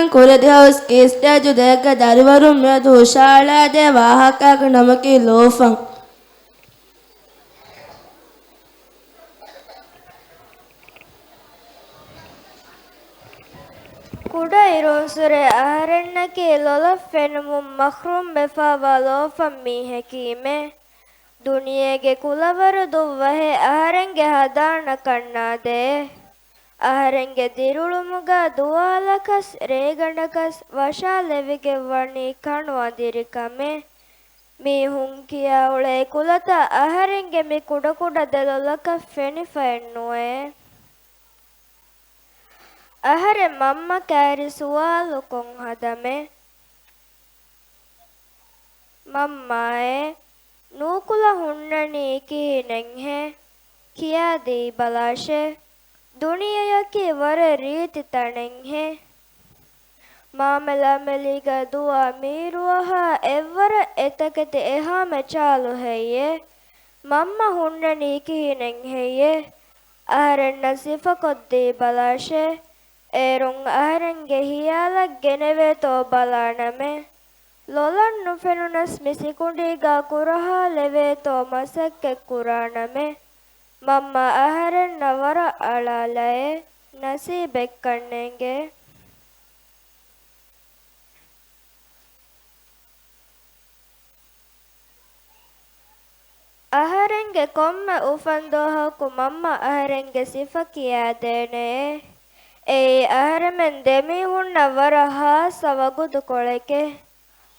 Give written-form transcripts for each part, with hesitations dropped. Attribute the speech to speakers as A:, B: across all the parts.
A: ಕುಲದಿ house ಕೇಸ್ಟಾಜು ದೇಗ ದರಿವರು ಮೆದು ಶಾಳಾದೆ ವಾಹಕಾಗ ನಮಕಿ ಲೋಫಂ
B: ಕುಡ ಇರೋಸುರೆ ಅಹರಣ್ಣಕ್ಕೆ ಲೊಲಫ್ ಫೆನುಮು ಮಖ್ರೂಮ್ ಬೆಫಾವಾ ಲೋಫಂ ಮೀಹೆಕೀಮೆ ದುನಿಯೆಗೆ ಕುಲವರು ದುವ್ವಹೆ ಅಹರೆಂಗೆ ಹದಾಣ ಕಣ್ಣಾದೆ ಅಹರೆಂಗೆ ದಿರುಳುಮುಗ ದುವಾಲಕಸ್ ರೇಗಂಡಕಸ್ ವಶಾಲೆವಿಗೆ ವಣಿ ಕಣ್ವಾದಿರಿಕಮೆ ಮೀಹುಂ ಕಿಯಾ ಉಳೆ ಕುಲತ ಅಹರೆಂಗೆ ಮಿ ಕುಡ ಕುಡ ದೆಲೊಲಕ ಫೆಣಿಫೆಣ್ಣುವೆ ಅಹರೆ ಮಮ್ಮ ಕ್ಯಾರಿ ಸುವಾಲು ಕೊಂ ಹದಮೆ ಮಮ್ಮಾಯೆ ನೂಕುಲ ಹುಣ್ಣಣಿ ಕೀನೆಂಹೆ ಕಿಯಾದಿ ಬಲಾಶೆ ದುನಿಯಯಕಿ ವರ ರೀತಿ ತಣೆಂಹೆ ಮಾಮೆಲ ಮೆಲಿಗ ದುವಾ ಮೀರುವಹ ಎವ್ವರ ಎತಕೆತೆ ಎಹಾ ಮೆಚಾಲು ಹೆಯ್ಯೆ ಮಮ್ಮ ಹುಣ್ಣಣಿ ಕೀನೆಂಹೆಯ್ಯೆ ಅಹರೆನ್ನ ಸಿಫ ಕೊದ್ದಿ ಬಲಾಶೆ ಏರುಂ ಅಹರೆಂಗೆ ಹಿಯಾಲಕ್ ಗೆನೆವೇತೋ ಬಲಾಣಮೆ ಲೊಲಣ್ಣು ಫೆನುನಸ್ ಮಿಸಿಕುಂಡಿಗ ಕುರಹಾ ಲೆವೇತೋ ಮಸಕ್ಕೆ ಕುರಾಣಮೆ ಮಮ್ಮ ಅಹರೆನ್ನ ವರ ಅಳಾಲಯೆ ನಸೀಬೆಕ್ಕಣ್ಣೆಂಗೆ ಅಹರೆಂಗೆ ಕೊಮ್ಮೆ ಉಫಂದೋಹಕು ಮಮ್ಮ ಅಹರೆಂಗೆ ಸಿಫ ಕಿಯಾದೇನೆ ಏಯ್ ಅಹರೆಮೆನ್ ದೆಮಿ ಹುಣ್ಣ ವರ ಹಾಸ ವಗುದು ಕೊಳೆಕೆ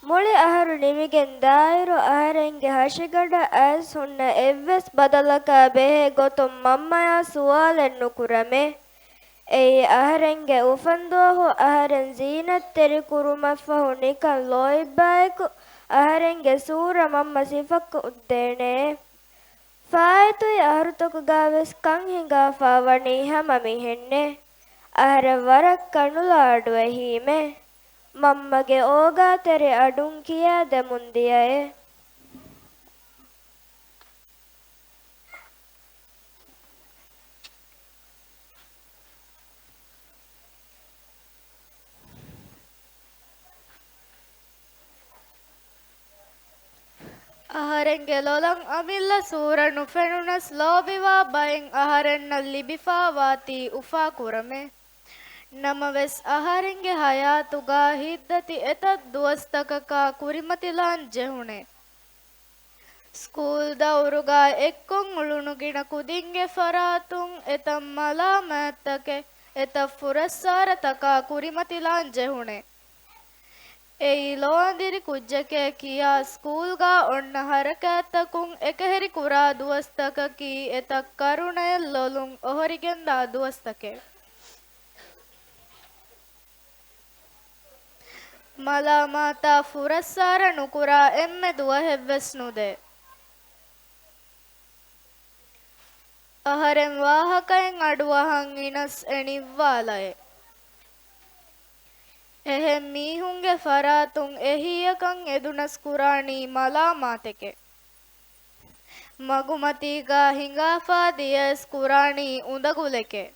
B: ಮುಳಿ ಅಹರು ನಿಮಿಗೆನ್ ದಾಯಿರು ಅಹರೆಂಗೆ ಹಶಿಗಡ ಆಸ್ ಹುಣ್ಣ ಎವ್ವೆಸ್ ಬದಲಕ ಬೆಹೆ ಗೊತುಂ ಮಮ್ಮಯ ಸುವಾಲೆನ್ನು ಕುರಮೆ ಏಯ್ ಅಹರೆಂಗೆ ಉಫಂದೋಹು ಅಹರೆನ್ ಜೀನತ್ ತೆರಿ ಕುರುಮಫಹು ನಿಕನ್ ಲೋಯಿಬ್ಬಾಯಕು ಅಹರೆಂಗೆ ಸೂರ ಮಮ್ಮ ಸಿಫಕ್ಕು ಉದ್ದೇನೆ ಫಾಯತುಯ್ ಅಹರುತೊಕುಗಾವೆಸ್ ಕಂ ಹಿಂಗಾಫಾ ವಣಿ ಹಮ ಮಿಹೆನ್ನೆ ಅಹರೆ ವರಕ್ ಕಣುಲಾಡುವೆ ಹೀಮೆ ಮಮ್ಮಗೆ ಓಗಾ ತೆರೆ ಅಡುಂ ಕಿಯಾದೆ ಮುಂದಿಯಯೆ
C: ಅಹರೆಂಗೆ ಲೊಲಂ ಅಮಿಲ್ಲ ಸೂರನು ಫೆನುನಸ್ ಲೋಬಿವಾ ಬಯಂ ಅಹರೆನ್ನಲ್ಲಿ ಬಿಫಾವಾತಿ ಉಫಾ ಕುರಮೆ ನಮವೆಸ್ ಅಹರೆಂಗೆ ಹಯಾತುಗ ಹಿದ್ದತಿ ಎತದ್ ದುವಸ್ತಕಕ ಕುರಿಮತಿಲಾನ್ ಜೆಹುಣೆ ಸ್ಕೂಲ್ ದೌರುಗ ಎಕ್ಕೊಂ ಉಳುನುಗಿಣ ಕುದಿಂಗೆ ಫರಾತುಂ ಎತಂ ಮಲಾ ಮ್ಯಾತ್ತಕೆ ಎತ ಫುರಸ್ಸಾರ ತಕ ಕುರಿಮತಿಲಾನ್ ಜೆಹುಣೆ ಎಯಿ ಲೋಂದಿರಿ ಕುಜ್ಜಕೆ ಕಿಯಾ ಸ್ಕೂಲ್ಗ ಒಣ್ಣ ಹರಕෑತ್ತಕುಂ ಎಕಹೆರಿ ಕುರಾ ದುವಸ್ತಕಕಿ ಎತಕ್ ಕರುಣೆಯಲ್ ಲೊಲುಂ ಒಹರಿಗೆಂದ ದುವಸ್ತಕೆ ಮಲಾ ಮಾತಾ ಫುರಸ್ಸಾರ ನುಕುರಾ ಎಮ್ಮೆ ದುವಹೆವ್ವೆಸ್ ನುದೆ ಅಹರೆಂ ವಾಹಕಯಂ ಅಡುವಹಂ ಇನಸ್ ಎಣಿವ್ವಾಲಯೆ එහෙම් මීහුන්ගේ ފަރާތުން އެހީއަކަށް އެދުނަސް ކުރާނީ މަލާމާތެކެއް މަގުމަތީގައި ހިނގާފައި ދިޔައެސް ކުރާނީ އުނދަގުލެކެއް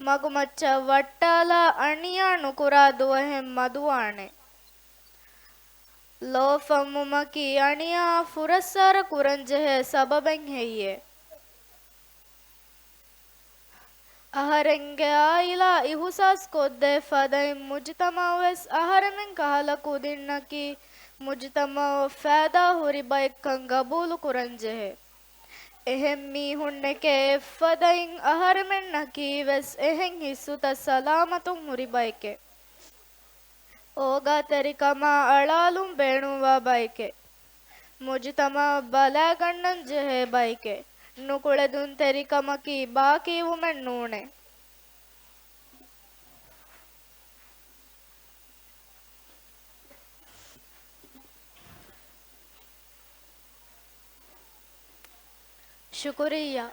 C: މަގުމައްޗަށް ވައްޓާލާ އަނިޔާ ނުކުރާ ދުވަހެއް މަދުވާނެ ލޯފަންމުމަކީ އަނިޔާ ފުރައްސާރަ ކުރަންޖެހޭ ސަބަބެއް ހެއްޔެވެ ಅಹರೆಂಗೆ ಆಯಿಲಾ ಇಹುಸಾಸ್ ಕೊದ್ದೆ ಫದೈಂ ಮುಜ್ತಮಾವೆಸ್ ಅಹರೆಮೆನ್ ಕಹಲಕು ದಿನ್ನಕಿ ಮುಜ್ತಮಾವ ಫಾದಾ ಹುರಿ ಬೈಕ್ಕಂ ಗಬೂಲು ಕುರಂಜೆಹೆ ಎಹೆಂ ಮೀಹುಣ್ಣೆಕೆ ಫದೈಂ ಅಹರೆಮೆನ್ ನಕೀವೆಸ್ ಎಹೆಂ ಹಿಸ್ಸುತ ಸಲಾಮತುಂ ಹುರಿ ಬೈಕೆ ಓಗಾ ತೆರಿಕಮಾ ಅಳಾಲುಂ ಬೇಣುವಾ ಬೈಕೆ ಮುಜ್ತಮಾವ ಬಲಾಗಣ್ಣನ್ ಜೆಹೆ ಬೈಕೆ ನುಕುಳೆದುನ್ ತೆರಿಕಮಕಿ ಬಾಕೀವುಮೆನ್ ನೂಣೆ ಶುಕುರಿಯಾ